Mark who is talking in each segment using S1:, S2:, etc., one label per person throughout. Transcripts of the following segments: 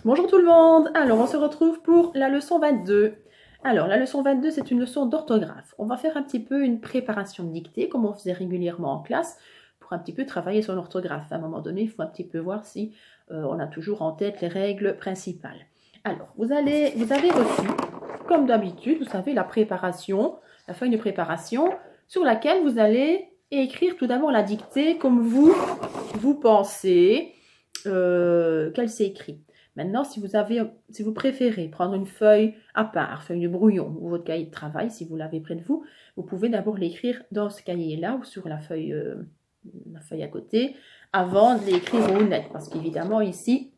S1: Bonjour tout le monde. Alors, on se retrouve pour la leçon 22. Alors, la leçon 22, c'est une leçon d'orthographe. On va faire un petit peu une préparation de dictée, comme on faisait régulièrement en classe, pour un petit peu travailler son orthographe. À un moment donné, il faut un petit peu voir si on a toujours en tête les règles principales. Alors, vous avez reçu, comme d'habitude, vous savez, la préparation, la feuille de préparation, sur laquelle vous allez écrire tout d'abord la dictée comme vous pensez qu'elle s'écrit. Maintenant, si vous préférez prendre une feuille à part, feuille de brouillon ou votre cahier de travail, si vous l'avez près de vous, vous pouvez d'abord l'écrire dans ce cahier-là ou sur la feuille à côté, avant de l'écrire au net. Parce qu'évidemment, ici,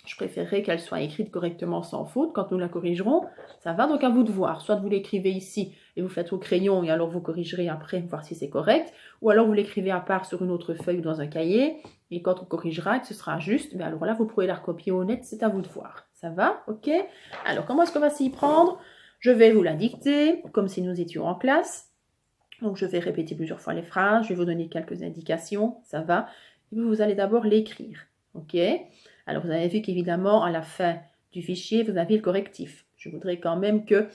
S1: je préférerais qu'elle soit écrite correctement sans faute. Quand nous la corrigerons, ça va donc à vous de voir. Soit vous l'écrivez ici et vous faites au crayon et alors vous corrigerez après, voir si c'est correct. Ou alors vous l'écrivez à part sur une autre feuille ou dans un cahier. Et quand on corrigera et que ce sera juste, mais alors là, vous pourrez la recopier au net, c'est à vous de voir. Ça va? Ok? Alors, comment est-ce qu'on va s'y prendre? Je vais vous la dicter, comme si nous étions en classe. Donc, je vais répéter plusieurs fois les phrases, je vais vous donner quelques indications, ça va? Et vous allez d'abord l'écrire. Ok? Alors, vous avez vu qu'évidemment, à la fin du fichier, vous avez le correctif. Je voudrais quand même que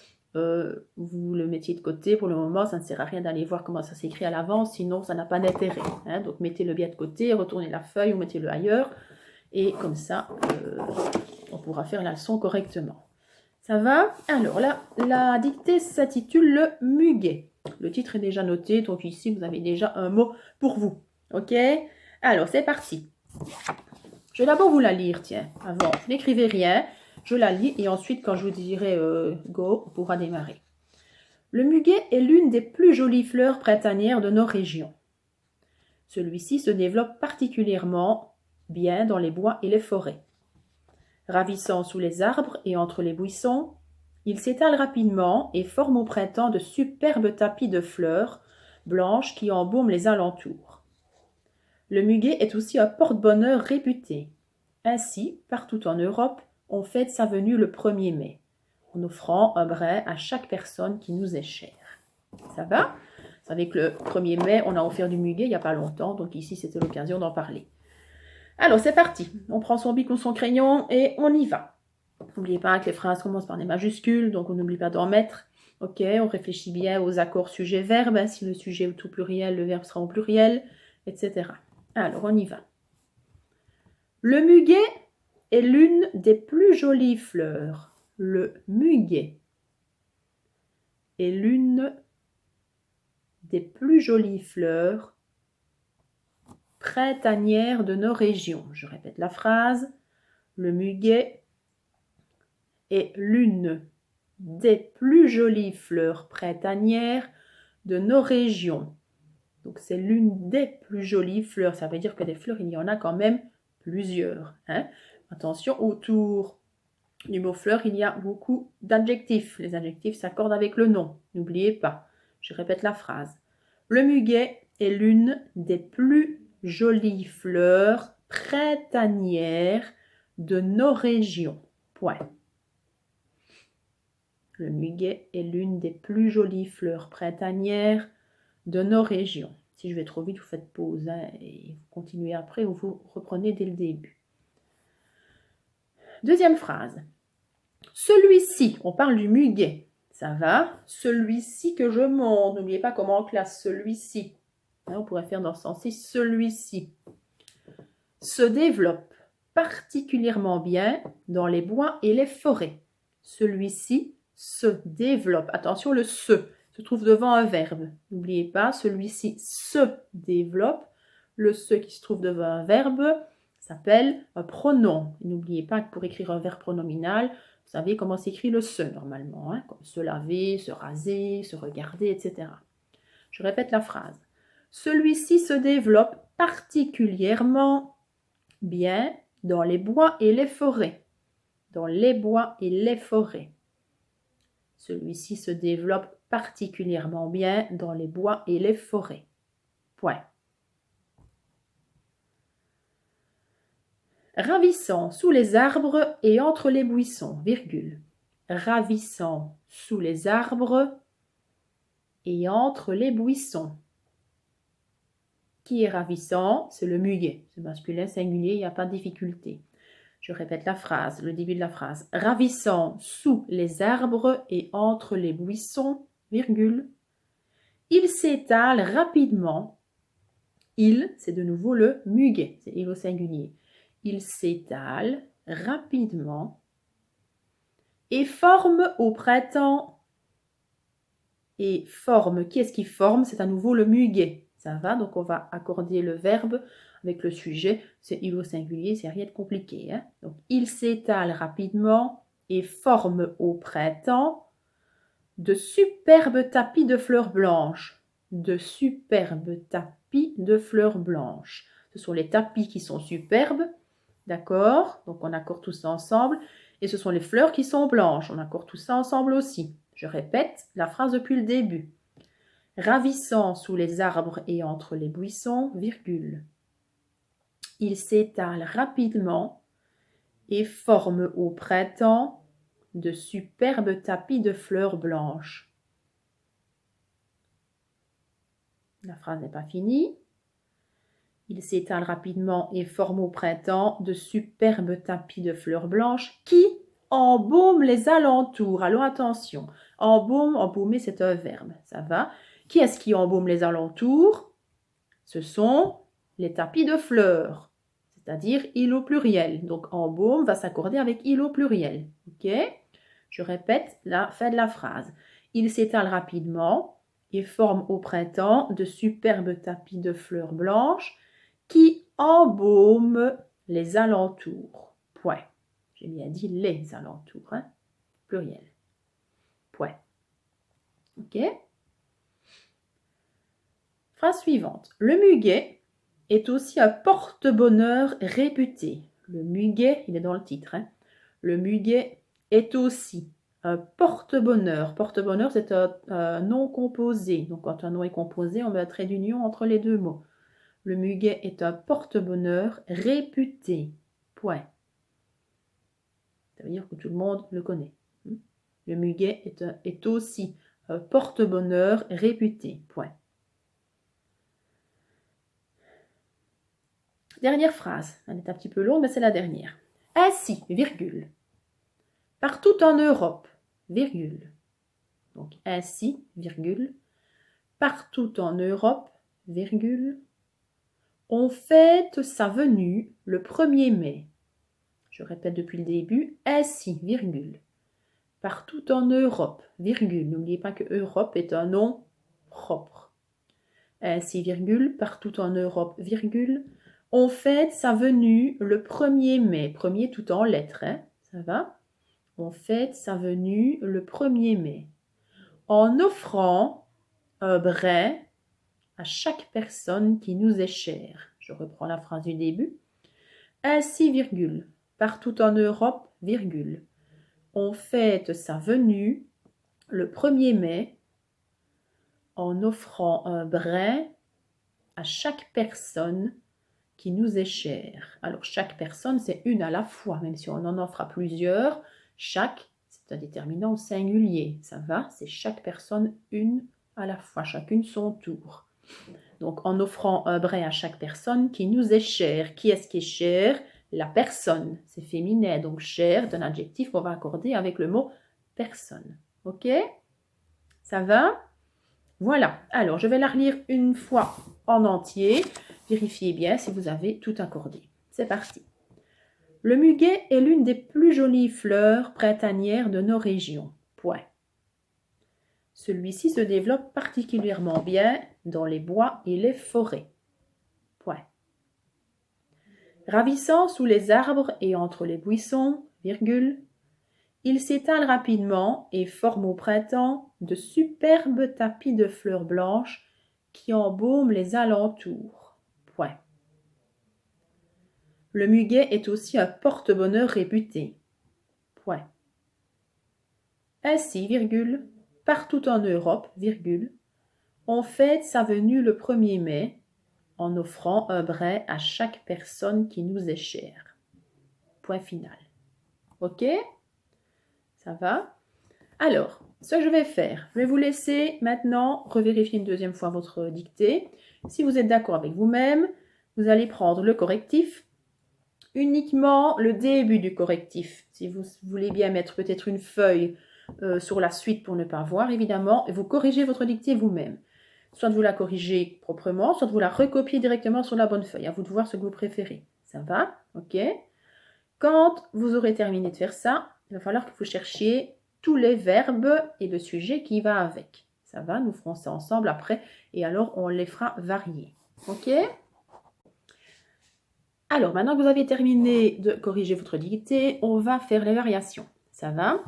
S1: vous le mettiez de côté. Pour le moment, ça ne sert à rien d'aller voir comment ça s'écrit à l'avance, sinon ça n'a pas d'intérêt. Hein. Donc, mettez-le bien de côté, retournez la feuille ou mettez-le ailleurs. Et comme ça, on pourra faire la leçon correctement. Ça va? Alors, la dictée s'intitule le muguet. Le titre est déjà noté, donc ici, vous avez déjà un mot pour vous. Ok? Alors, c'est parti. Je vais d'abord vous la lire, tiens, avant. N'écrivez rien, je la lis et ensuite, quand je vous dirai go, on pourra démarrer. Le muguet est l'une des plus jolies fleurs printanières de nos régions. Celui-ci se développe particulièrement bien dans les bois et les forêts. Ravissant sous les arbres et entre les buissons, il s'étale rapidement et forme au printemps de superbes tapis de fleurs blanches qui embaument les alentours. Le muguet est aussi un porte-bonheur réputé. Ainsi, partout en Europe, on fête sa venue le 1er mai, en offrant un brin à chaque personne qui nous est chère. Ça va? Vous savez que le 1er mai, on a offert du muguet il n'y a pas longtemps, donc ici c'était l'occasion d'en parler. Alors c'est parti, on prend son bic ou son crayon et on y va. N'oubliez pas que les phrases commencent par des majuscules, donc on n'oublie pas d'en mettre. Ok, on réfléchit bien aux accords sujet-verbe, si le sujet est au pluriel, le verbe sera au pluriel, etc. Alors on y va. Le muguet est l'une des plus jolies fleurs. Le muguet est l'une des plus jolies fleurs printanières de nos régions. Je répète la phrase. Le muguet est l'une des plus jolies fleurs printanières de nos régions. Donc c'est l'une des plus jolies fleurs. Ça veut dire que des fleurs, il y en a quand même plusieurs. Hein. Attention, autour du mot fleur, il y a beaucoup d'adjectifs. Les adjectifs s'accordent avec le nom. N'oubliez pas. Je répète la phrase. Le muguet est l'une des plus jolies fleurs printanières de nos régions. Point. Le muguet est l'une des plus jolies fleurs printanières de nos régions. Si je vais trop vite, vous faites pause hein, et vous continuez après ou vous reprenez dès le début. Deuxième phrase. Celui-ci, on parle du muguet, ça va? Celui-ci que je montre, n'oubliez pas comment on classe celui-ci. Hein, on pourrait faire dans ce sens-ci, celui-ci se développe particulièrement bien dans les bois et les forêts. Celui-ci se développe. Attention, le se trouve devant un verbe. N'oubliez pas, celui-ci se développe. Le se qui se trouve devant un verbe s'appelle un pronom. N'oubliez pas que pour écrire un verbe pronominal, vous savez comment s'écrit le se normalement, hein, comme se laver, se raser, se regarder, etc. Je répète la phrase. Celui-ci se développe particulièrement bien dans les bois et les forêts. Dans les bois et les forêts. Celui-ci se développe particulièrement bien dans les bois et les forêts. Point. Ravissant sous les arbres et entre les buissons, virgule. Ravissant sous les arbres et entre les buissons. Qui est ravissant? C'est le muguet. C'est masculin singulier, il n'y a pas de difficulté. Je répète la phrase, le début de la phrase. Ravissant sous les arbres et entre les buissons, virgule. Il s'étale rapidement. Il, c'est de nouveau le muguet, c'est il au singulier. Il s'étale rapidement et forme au printemps. Et forme, qui est-ce qui forme? C'est à nouveau le muguet. Ça va? Donc on va accorder le verbe avec le sujet. C'est il au singulier, c'est rien de compliqué. Hein? Donc il s'étale rapidement et forme au printemps de superbes tapis de fleurs blanches. De superbes tapis de fleurs blanches. Ce sont les tapis qui sont superbes. D'accord? Donc on accorde tout ça ensemble. Et ce sont les fleurs qui sont blanches. On accorde tout ça ensemble aussi. Je répète la phrase depuis le début. Ravissant sous les arbres et entre les buissons, virgule. Il s'étale rapidement et forme au printemps de superbes tapis de fleurs blanches. La phrase n'est pas finie. Il s'étale rapidement et forme au printemps de superbes tapis de fleurs blanches qui embaument les alentours. Alors attention, embaumer c'est un verbe, ça va. Qui est-ce qui embaume les alentours? Ce sont les tapis de fleurs, c'est-à-dire il au pluriel. Donc embaume va s'accorder avec il au pluriel. Ok? Je répète la fin de la phrase. Il s'étale rapidement et forme au printemps de superbes tapis de fleurs blanches qui embaument les alentours. Point. J'ai bien dit les alentours, hein? Pluriel. Point. Ok? Phrase suivante. Le muguet est aussi un porte-bonheur réputé. Le muguet, il est dans le titre. Hein? Le muguet est aussi un porte-bonheur. Porte-bonheur, c'est un nom composé. Donc, quand un nom est composé, on met un trait d'union entre les deux mots. Le muguet est un porte-bonheur réputé. Point. Ça veut dire que tout le monde le connaît. Le muguet est aussi un porte-bonheur réputé. Point. Dernière phrase. Elle est un petit peu longue, mais c'est la dernière. Ainsi, virgule. Partout en Europe, virgule. Donc ainsi, virgule. Partout en Europe, virgule. On fête sa venue le 1er mai. Je répète depuis le début, ainsi, virgule. Partout en Europe, virgule. N'oubliez pas que Europe est un nom propre. Ainsi, virgule, partout en Europe, virgule. On fête sa venue le 1er mai. Premier tout en lettres, hein? Ça va? On fête sa venue le 1er mai. En offrant un brin à chaque personne qui nous est chère. Je reprends la phrase du début. Ainsi, virgule, partout en Europe, virgule. On fête sa venue le 1er mai en offrant un brin à chaque personne qui nous est chère. Alors, chaque personne, c'est une à la fois, même si on en offre à plusieurs. Chaque, c'est un déterminant au singulier. Ça va? C'est chaque personne une à la fois, chacune son tour. Donc, en offrant un brin à chaque personne qui nous est chère. Qui est-ce qui est cher? La personne. C'est féminin, donc cher est un adjectif qu'on va accorder avec le mot personne. Ok? Ça va? Voilà. Alors, je vais la relire une fois en entier. Vérifiez bien si vous avez tout accordé. C'est parti. Le muguet est l'une des plus jolies fleurs printanières de nos régions. Point. Celui-ci se développe particulièrement bien dans les bois et les forêts. Point. Ravissant sous les arbres et entre les buissons, virgule, il s'étale rapidement et forme au printemps de superbes tapis de fleurs blanches qui embaument les alentours. Point. Le muguet est aussi un porte-bonheur réputé. Point. Ainsi, virgule, partout en Europe, virgule, on fête sa venue le 1er mai en offrant un brin à chaque personne qui nous est chère. Point final. Ok? Ça va? Alors, ce que je vais faire, je vais vous laisser maintenant revérifier une deuxième fois votre dictée. Si vous êtes d'accord avec vous-même, vous allez prendre le correctif uniquement le début du correctif. Si vous voulez bien mettre peut-être une feuille sur la suite pour ne pas voir, évidemment, et vous corrigez votre dictée vous-même. Soit vous la corrigez proprement, soit vous la recopiez directement sur la bonne feuille. À vous de voir ce que vous préférez. Ça va? Ok? Quand vous aurez terminé de faire ça, il va falloir que vous cherchiez tous les verbes et le sujet qui va avec. Ça va? Nous ferons ça ensemble après et alors on les fera varier. Ok? Alors, maintenant que vous avez terminé de corriger votre dictée, on va faire les variations. Ça va?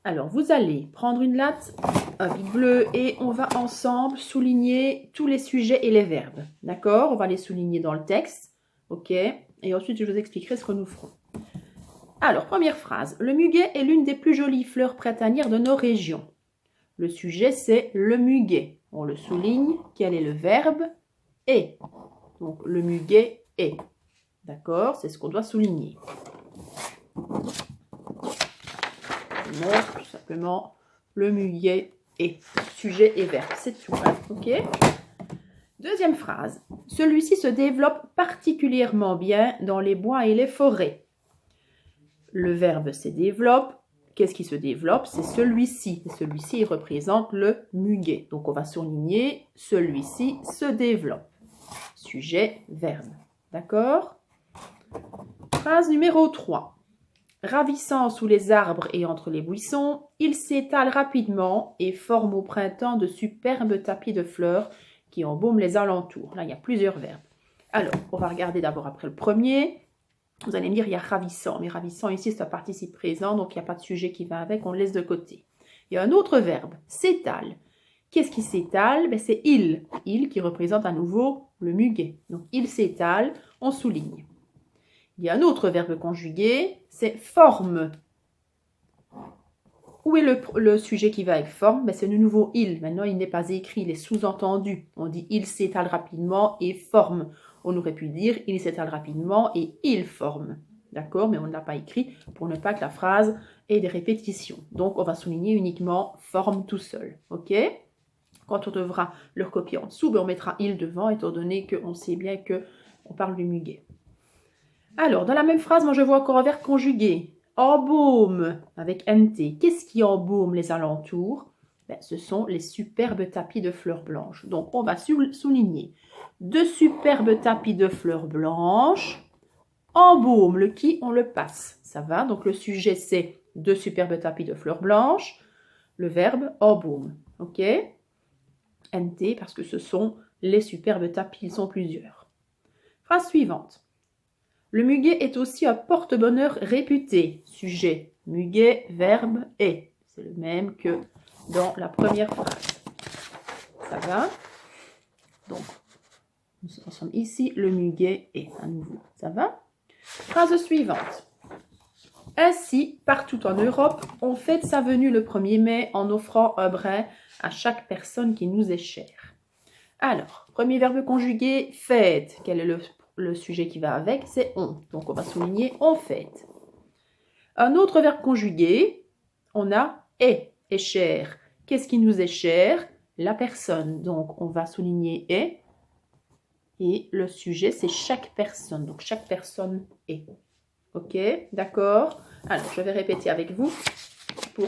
S1: Alors, vous allez prendre une latte, un bic bleu et on va ensemble souligner tous les sujets et les verbes. D'accord? On va les souligner dans le texte. Ok? Et ensuite, je vous expliquerai ce que nous ferons. Alors, première phrase. Le muguet est l'une des plus jolies fleurs printanières de nos régions. Le sujet, c'est le muguet. On le souligne. Quel est le verbe? Est. Donc, le muguet est. D'accord? C'est ce qu'on doit souligner. Je montre tout simplement le muguet est. Sujet et verbe. C'est tout. Hein? Ok? Deuxième phrase. Celui-ci se développe particulièrement bien dans les bois et les forêts. Le verbe se développe. Qu'est-ce qui se développe? C'est celui-ci. Et celui-ci, il représente le muguet. Donc, on va souligner celui-ci se développe. Sujet, verbe. D'accord? Phrase numéro 3. Ravissant sous les arbres et entre les buissons, il s'étale rapidement et forme au printemps de superbes tapis de fleurs qui embaument les alentours. Là, il y a plusieurs verbes. Alors, on va regarder d'abord après le premier. Vous allez me dire, il y a ravissant. Mais ravissant, ici, c'est un participe présent, donc il n'y a pas de sujet qui va avec, on le laisse de côté. Il y a un autre verbe, s'étale. Qu'est-ce qui s'étale? Ben, c'est il. Il qui représente à nouveau le muguet. Donc, il s'étale, on souligne. Il y a un autre verbe conjugué, c'est forme. Où est le sujet qui va avec forme? Ben, c'est de nouveau il. Maintenant, il n'est pas écrit, il est sous-entendu. On dit il s'étale rapidement et forme. On aurait pu dire il s'étale rapidement et il forme. D'accord? Mais on ne l'a pas écrit pour ne pas que la phrase ait des répétitions. Donc, on va souligner uniquement forme tout seul. Ok? Quand on devra le recopier en dessous, ben, on mettra il devant, étant donné qu'on sait bien qu'on parle du muguet. Alors, dans la même phrase, moi je vois encore un verbe conjugué. Embaume avec NT. Qu'est-ce qui embaume les alentours? Ben, ce sont les superbes tapis de fleurs blanches. Donc, on va souligner. De superbes tapis de fleurs blanches. Embaume, le qui, on le passe. Ça va? Donc, le sujet, c'est de superbes tapis de fleurs blanches. Le verbe, embaume. Ok? NT, parce que ce sont les superbes tapis. Ils sont plusieurs. Phrase suivante. Le muguet est aussi un porte-bonheur réputé. Sujet, muguet, verbe, est. C'est le même que dans la première phrase. Ça va? Donc, nous sommes ici, le muguet est à nouveau. Ça va? Phrase suivante. Ainsi, partout en Europe, on fête sa venue le 1er mai en offrant un brin à chaque personne qui nous est chère. Alors, premier verbe conjugué, fête. Quel est le sujet qui va avec? C'est on. Donc, on va souligner on fête. Un autre verbe conjugué, on a est cher. Qu'est-ce qui nous est cher? La personne. Donc, on va souligner est. Et le sujet, c'est chaque personne. Donc, chaque personne est. Ok? D'accord? Alors, je vais répéter avec vous pour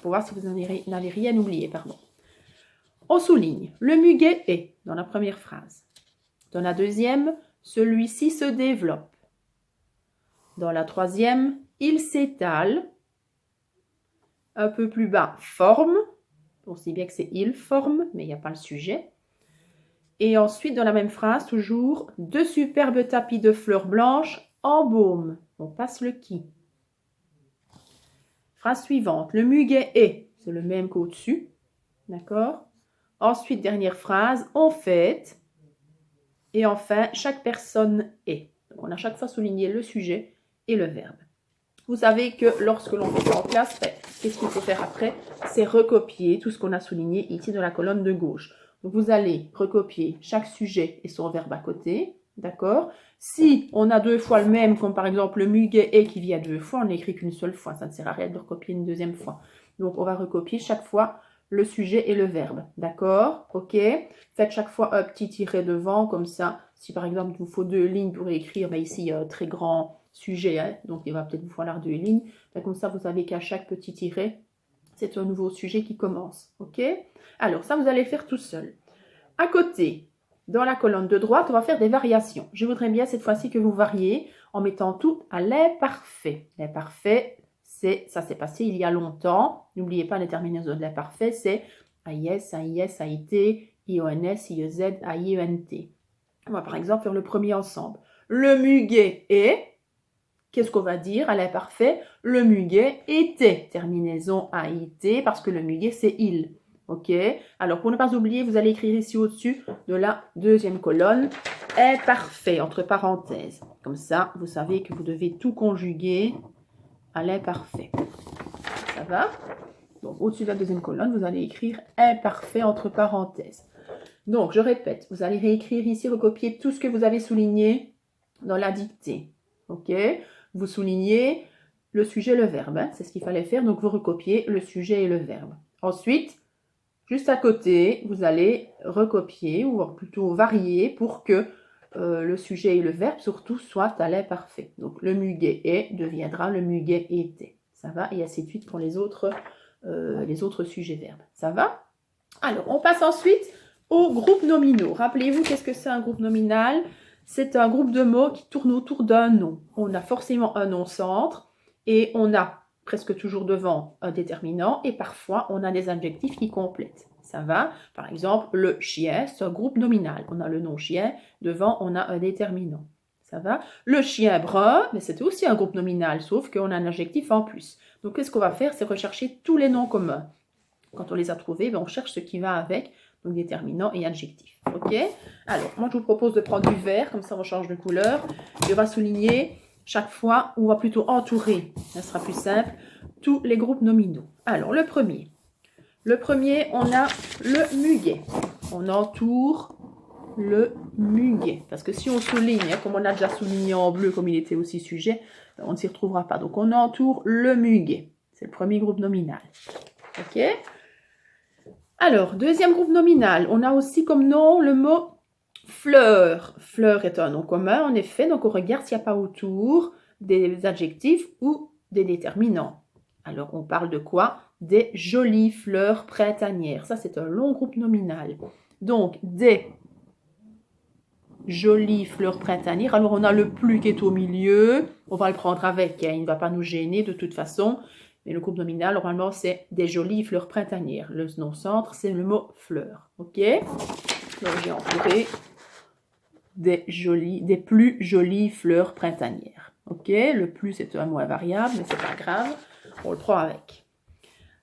S1: voir si vous n'avez rien oublié. Pardon. On souligne, le muguet est, dans la première phrase. Dans la deuxième, celui-ci se développe. Dans la troisième, il s'étale. Un peu plus bas, forme. On sait bien que c'est il forme, mais il n'y a pas le sujet. Et ensuite, dans la même phrase, toujours, de superbes tapis de fleurs blanches embaument. On passe le qui. Phrase suivante, le muguet est. C'est le même qu'au-dessus. D'accord? Ensuite, dernière phrase, on fête. Et enfin, chaque personne est. Donc, on a chaque fois souligné le sujet et le verbe. Vous savez que lorsque l'on fait ça en classe, qu'est-ce qu'il faut faire après? C'est recopier tout ce qu'on a souligné ici dans la colonne de gauche. Donc, vous allez recopier chaque sujet et son verbe à côté. D'accord? Si on a deux fois le même, comme par exemple le muguet est qui vient deux fois, on n'écrit qu'une seule fois. Ça ne sert à rien de recopier une deuxième fois. Donc, on va recopier chaque fois le sujet et le verbe. D'accord? Ok? Faites chaque fois un petit tiret devant, comme ça. Si par exemple, il vous faut deux lignes pour écrire, ici, il y a un très grand sujet, hein, donc il va peut-être vous falloir 2 lignes. Mais comme ça, vous savez qu'à chaque petit tiret, c'est un nouveau sujet qui commence. Ok? Alors, ça, vous allez faire tout seul. À côté, dans la colonne de droite, on va faire des variations. Je voudrais bien cette fois-ci que vous variez en mettant tout à l'imparfait. L'imparfait, ça s'est passé il y a longtemps. N'oubliez pas les terminaisons de l'imparfait, c'est AIS, AIS, AIT, IONS, IEZ, AIENT. On va par exemple faire le premier ensemble. Le muguet est, qu'est-ce qu'on va dire à l'imparfait? Le muguet était, terminaison AIT, parce que le muguet c'est il. Ok? Alors pour ne pas oublier, vous allez écrire ici au-dessus de la deuxième colonne, imparfait, entre parenthèses. Comme ça, vous savez que vous devez tout conjuguer à l'imparfait. Ça va? Donc au-dessus de la deuxième colonne, vous allez écrire imparfait entre parenthèses. Donc, je répète, vous allez réécrire ici, recopier tout ce que vous avez souligné dans la dictée. Ok? Vous soulignez le sujet et le verbe. Hein? C'est ce qu'il fallait faire. Donc, vous recopiez le sujet et le verbe. Ensuite, juste à côté, vous allez recopier ou plutôt varier pour que le sujet et le verbe surtout soient à l'imparfait. Donc, le muguet est deviendra le muguet était. Ça va? Et ainsi de suite pour les autres sujets-verbes. Ça va? Alors, on passe ensuite aux groupes nominaux. Rappelez-vous, qu'est-ce que c'est un groupe nominal? C'est un groupe de mots qui tournent autour d'un nom. On a forcément un nom-centre et on a presque toujours devant un déterminant et parfois on a des adjectifs qui complètent. Ça va? Par exemple, le chien, c'est un groupe nominal. On a le nom chien, devant on a un déterminant. Ça va? Le chien brun, mais c'est aussi un groupe nominal, sauf qu'on a un adjectif en plus. Donc, qu'est-ce qu'on va faire? C'est rechercher tous les noms communs. Quand on les a trouvés, on cherche ce qui va avec. Donc, déterminant et adjectif. Ok? Alors, moi, je vous propose de prendre du vert, comme ça, on change de couleur. Et on va souligner chaque fois, ou on va plutôt entourer, ça sera plus simple, tous les groupes nominaux. Alors, le premier. Le premier, on a le muguet. On entoure le muguet. Parce que si on souligne, hein, comme on a déjà souligné en bleu, comme il était aussi sujet, on ne s'y retrouvera pas. Donc, on entoure le muguet. C'est le premier groupe nominal. Ok? Alors, deuxième groupe nominal, on a aussi comme nom le mot fleur. Fleur est un nom commun, en effet, donc on regarde s'il n'y a pas autour des adjectifs ou des déterminants. Alors, on parle de quoi? Des jolies fleurs printanières. Ça, c'est un long groupe nominal. Donc, des jolies fleurs printanières. Alors, on a le plus qui est au milieu. On va le prendre avec, hein, il ne va pas nous gêner de toute façon. Mais le groupe nominal, normalement, c'est des jolies fleurs printanières. Le nom-centre, c'est le mot fleur. Ok? Donc, j'ai entouré des plus jolies fleurs printanières. Ok? Le plus, c'est un mot invariable, mais c'est pas grave. On le prend avec.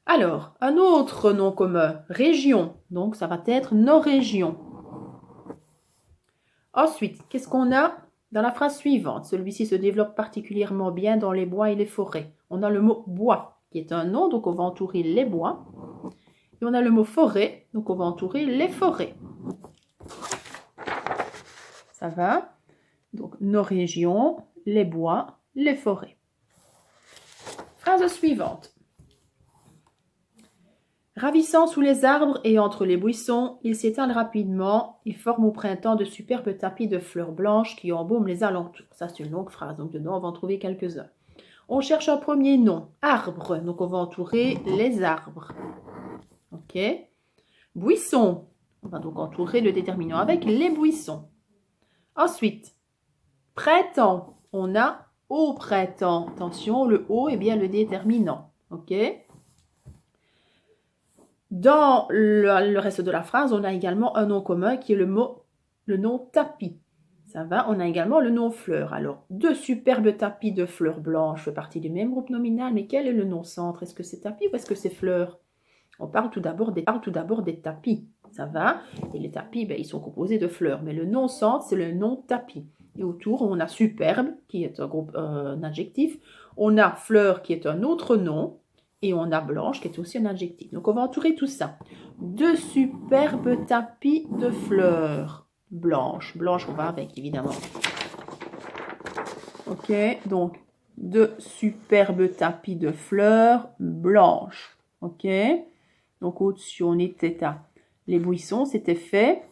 S1: Alors, un autre nom commun, région. Donc, ça va être nos régions. Ensuite, qu'est-ce qu'on a dans la phrase suivante? Celui-ci se développe particulièrement bien dans les bois et les forêts. On a le mot bois, qui est un nom, donc on va entourer les bois. Et on a le mot forêt, donc on va entourer les forêts. Ça va? Donc, nos régions, les bois, les forêts. Phrase suivante. Ravissant sous les arbres et entre les buissons, ils s'étalent rapidement et forment au printemps de superbes tapis de fleurs blanches qui embaument les alentours. Ça, c'est une longue phrase, donc dedans, on va en trouver quelques-uns. On cherche un premier nom, arbre, donc on va entourer les arbres. Ok? Buisson, on va donc entourer le déterminant avec les buissons. Ensuite, printemps, on a au printemps. Attention, le au est bien le déterminant. Ok? Dans le reste de la phrase, on a également un nom commun qui est le nom tapis. Ça va? On a également le nom fleur. Alors, deux superbes tapis de fleurs blanches font partie du même groupe nominal, mais quel est le nom centre? Est-ce que c'est tapis ou est-ce que c'est fleur? On parle tout d'abord des tapis. Ça va? Et les tapis, ils sont composés de fleurs. Mais le nom centre, c'est le nom tapis. Et autour, on a superbe, qui est un adjectif. On a fleur, qui est un autre nom. Et on a blanche, qui est aussi un adjectif. Donc, on va entourer tout ça. Deux superbes tapis de fleurs blanches. Blanche, on va avec, évidemment. Ok, donc, deux superbes tapis de fleurs blanches. Ok, donc au-dessus, on était à les buissons, c'était fait.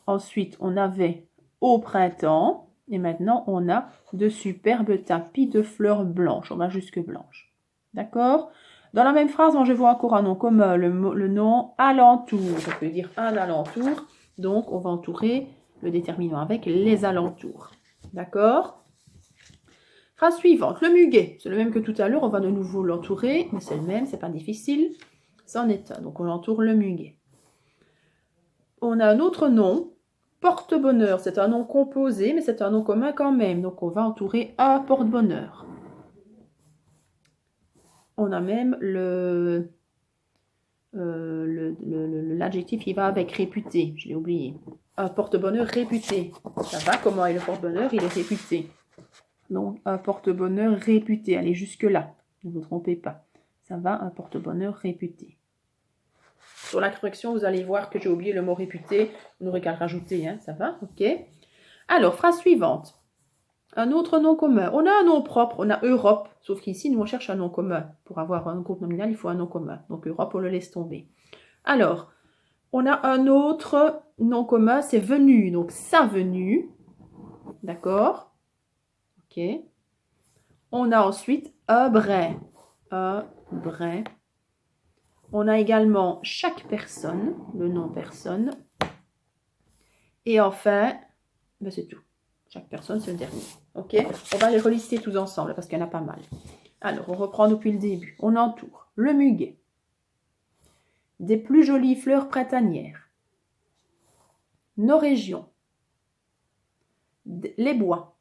S1: Ensuite, on avait au printemps. Et maintenant, on a de superbes tapis de fleurs blanches. On va jusque blanches. D'accord? Dans la même phrase, je vois encore un nom commun, le nom alentour. Je peux dire un alentour. Donc, on va entourer le déterminant avec les alentours. D'accord? Phrase suivante, le muguet. C'est le même que tout à l'heure, on va de nouveau l'entourer, mais c'est le même, c'est pas difficile. Ça en est un. Donc, on entoure le muguet. On a un autre nom. Porte-bonheur, c'est un nom composé, mais c'est un nom commun quand même. Donc, on va entourer un porte-bonheur. On a même l'adjectif qui va avec réputé. Je l'ai oublié. Un porte-bonheur réputé. Ça va, comment est le porte-bonheur? Il est réputé. Donc, un porte-bonheur réputé. Allez jusque-là. Ne vous trompez pas. Ça va, un porte-bonheur réputé. Sur la correction, vous allez voir que j'ai oublié le mot réputé. Vous n'aurez qu'à le rajouter, hein, ça va? Ok. Alors, phrase suivante. Un autre nom commun. On a un nom propre, on a Europe. Sauf qu'ici, nous, on cherche un nom commun. Pour avoir un groupe nominal, il faut un nom commun. Donc, Europe, on le laisse tomber. Alors, on a un autre nom commun, c'est venu. Donc, sa venue. D'accord? Ok. On a ensuite un brin. Un brin. On a également chaque personne, le nom personne. Et enfin, ben c'est tout. Chaque personne, c'est le dernier. Ok? On va les relister tous ensemble parce qu'il y en a pas mal. Alors, on reprend depuis le début. On entoure le muguet. Des plus jolies fleurs printanières. Nos régions. Les bois.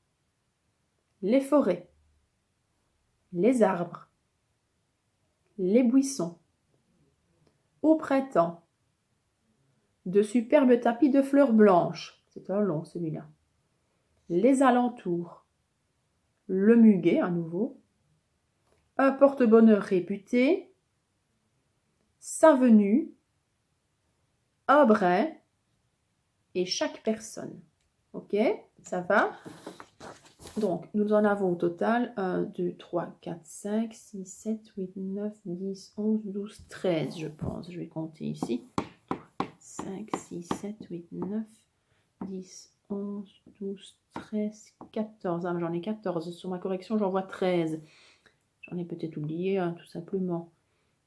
S1: Les forêts. Les arbres. Les buissons. Au printemps. De superbes tapis de fleurs blanches. C'est un long celui-là. Les alentours. Le muguet à nouveau. Un porte-bonheur réputé. Sa venue. Un brin. Et chaque personne. Ok? Ça va? Donc, nous en avons au total 1, 2, 3, 4, 5, 6, 7, 8, 9, 10, 11, 12, 13, je pense. Je vais compter ici. 5, 6, 7, 8, 9, 10, 11, 12, 13, 14. Ah, j'en ai 14. Sur ma correction, j'en vois 13. J'en ai peut-être oublié un, tout simplement.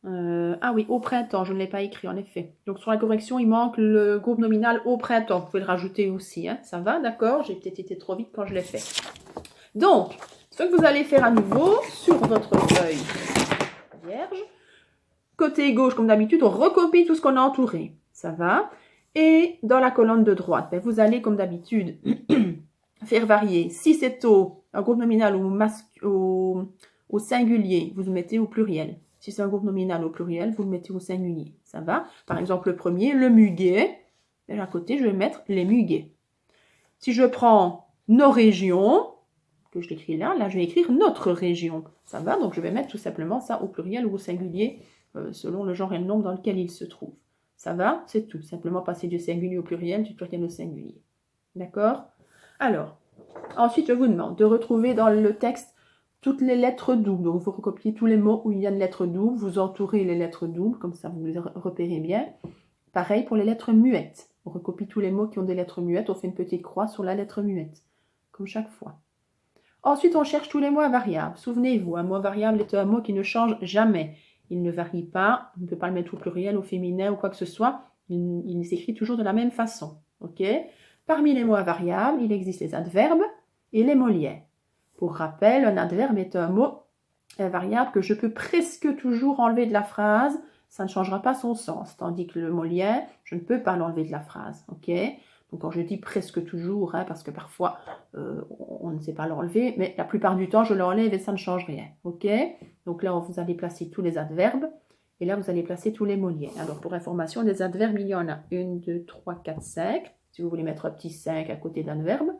S1: Ah oui, au printemps, je ne l'ai pas écrit en effet. Donc sur la correction, il manque le groupe nominal au printemps. Vous pouvez le rajouter aussi, hein. Ça va, d'accord? J'ai peut-être été trop vite quand je l'ai fait. Donc, ce que vous allez faire à nouveau sur votre feuille vierge, côté gauche, comme d'habitude, on recopie tout ce qu'on a entouré. Ça va? Et dans la colonne de droite, ben, vous allez, comme d'habitude, faire varier. Si c'est un groupe nominal au singulier, vous le mettez au pluriel. Si c'est un groupe nominal au pluriel, vous le mettez au singulier. Ça va? Par exemple, le premier, le muguet. Et à côté, je vais mettre les muguets. Si je prends nos régions, que je l'écris là, je vais écrire notre région. Ça va? Donc, je vais mettre tout simplement ça au pluriel ou au singulier, selon le genre et le nombre dans lequel il se trouve. Ça va? C'est tout. Simplement passer du singulier au pluriel, du pluriel au singulier. D'accord? Alors, ensuite, je vous demande de retrouver dans le texte toutes les lettres doubles. Donc, vous recopiez tous les mots où il y a une lettre double. Vous entourez les lettres doubles, comme ça, vous les repérez bien. Pareil pour les lettres muettes. On recopie tous les mots qui ont des lettres muettes. On fait une petite croix sur la lettre muette, comme chaque fois. Ensuite, on cherche tous les mots invariables. Souvenez-vous, un mot variable est un mot qui ne change jamais. Il ne varie pas. On ne peut pas le mettre au pluriel, au féminin ou quoi que ce soit. Il s'écrit toujours de la même façon. Ok? Parmi les mots invariables, il existe les adverbes et les mots liés. Pour rappel, un adverbe est un mot invariable que je peux presque toujours enlever de la phrase. Ça ne changera pas son sens. Tandis que le mot lien, je ne peux pas l'enlever de la phrase. Ok? Donc quand je dis presque toujours, parce que parfois on ne sait pas l'enlever, mais la plupart du temps je l'enlève et ça ne change rien. Ok? Donc là vous allez placer tous les adverbes et là vous allez placer tous les mots liés. Alors pour information, des adverbes, il y en a 1, 2, 3, 4, 5. Si vous voulez mettre un petit 5 à côté d'un verbe.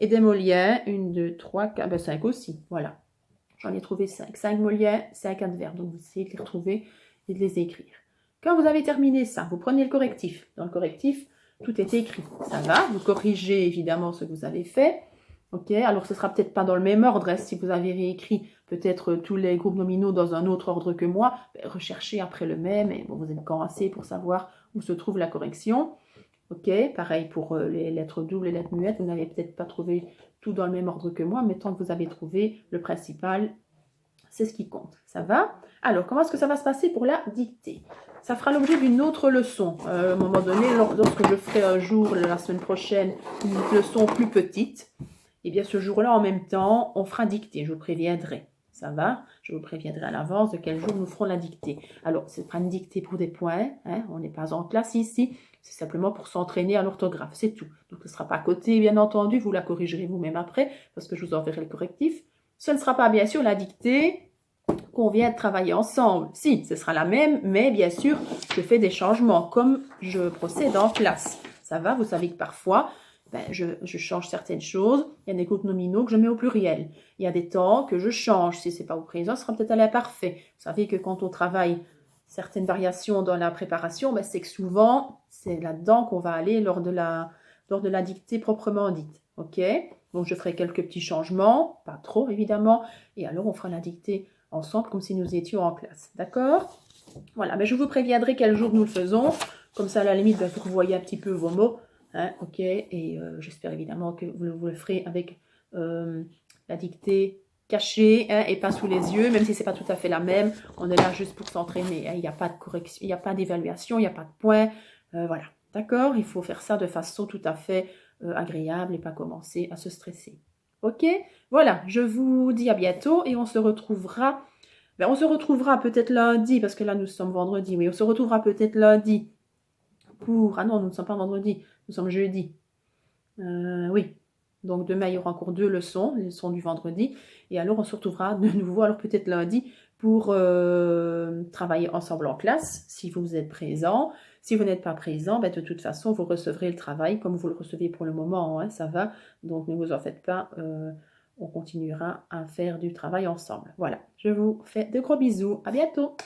S1: Et des mots liés, 1, 2, 3, 4, 5 aussi. Voilà. J'en ai trouvé 5. 5 mots liés, 5 adverbes. Donc vous essayez de les retrouver et de les écrire. Quand vous avez terminé ça, vous prenez le correctif. Dans le correctif, tout est écrit. Ça va? Vous corrigez évidemment ce que vous avez fait. Ok? Alors ce sera peut-être pas dans le même ordre. Si vous avez réécrit peut-être tous les groupes nominaux dans un autre ordre que moi, recherchez après le même. Et bon, vous êtes commencé pour savoir où se trouve la correction. Ok, pareil pour les lettres doubles et les lettres muettes, vous n'avez peut-être pas trouvé tout dans le même ordre que moi, mais tant que vous avez trouvé le principal, c'est ce qui compte. Ça va? Alors, comment est-ce que ça va se passer pour la dictée? Ça fera l'objet d'une autre leçon. À un moment donné, lorsque je ferai un jour, la semaine prochaine, une leçon plus petite, et bien ce jour-là, en même temps, on fera dictée. Je vous préviendrai. Ça va? Je vous préviendrai à l'avance de quel jour nous ferons la dictée. Alors, ce n'est pas une dictée pour des points. Hein, on n'est pas en classe ici. C'est simplement pour s'entraîner à l'orthographe. C'est tout. Donc, ce ne sera pas à côté, bien entendu. Vous la corrigerez vous-même après, parce que je vous enverrai le correctif. Ce ne sera pas, bien sûr, la dictée qu'on vient de travailler ensemble. Si, ce sera la même, mais bien sûr, je fais des changements comme je procède en classe. Ça va? Vous savez que parfois, je change certaines choses. Il y a des groupes nominaux que je mets au pluriel. Il y a des temps que je change. Si ce n'est pas au présent, ce sera peut-être à l'imparfait. Vous savez que quand on travaille certaines variations dans la préparation, c'est que souvent, c'est là-dedans qu'on va aller lors de la dictée proprement dite. OK? Donc, je ferai quelques petits changements, pas trop évidemment, et alors on fera la dictée ensemble comme si nous étions en classe. D'accord? Voilà, mais je vous préviendrai quel jour nous le faisons. Comme ça, à la limite, vous revoyez un petit peu vos mots. Hein, OK? Et j'espère évidemment que vous le ferez avec la dictée cachée, hein, et pas sous les yeux, même si ce n'est pas tout à fait la même. On est là juste pour s'entraîner. Hein. Il n'y a pas de correction, il n'y a pas d'évaluation, il n'y a pas de points. Voilà. D'accord? Il faut faire ça de façon tout à fait agréable et pas commencer à se stresser. OK? Voilà, je vous dis à bientôt et on se retrouvera. On se retrouvera peut-être lundi, parce que là nous sommes vendredi. Oui, on se retrouvera peut-être lundi pour... Ah non, nous ne sommes pas vendredi, nous sommes jeudi. Oui. Donc demain, il y aura encore 2 leçons, les leçons du vendredi. Et alors, on se retrouvera de nouveau, alors peut-être lundi, pour travailler ensemble en classe, si vous êtes présent. Si vous n'êtes pas présent, de toute façon, vous recevrez le travail comme vous le recevez pour le moment, hein, ça va. Donc ne vous en faites pas, on continuera à faire du travail ensemble. Voilà, je vous fais de gros bisous, à bientôt.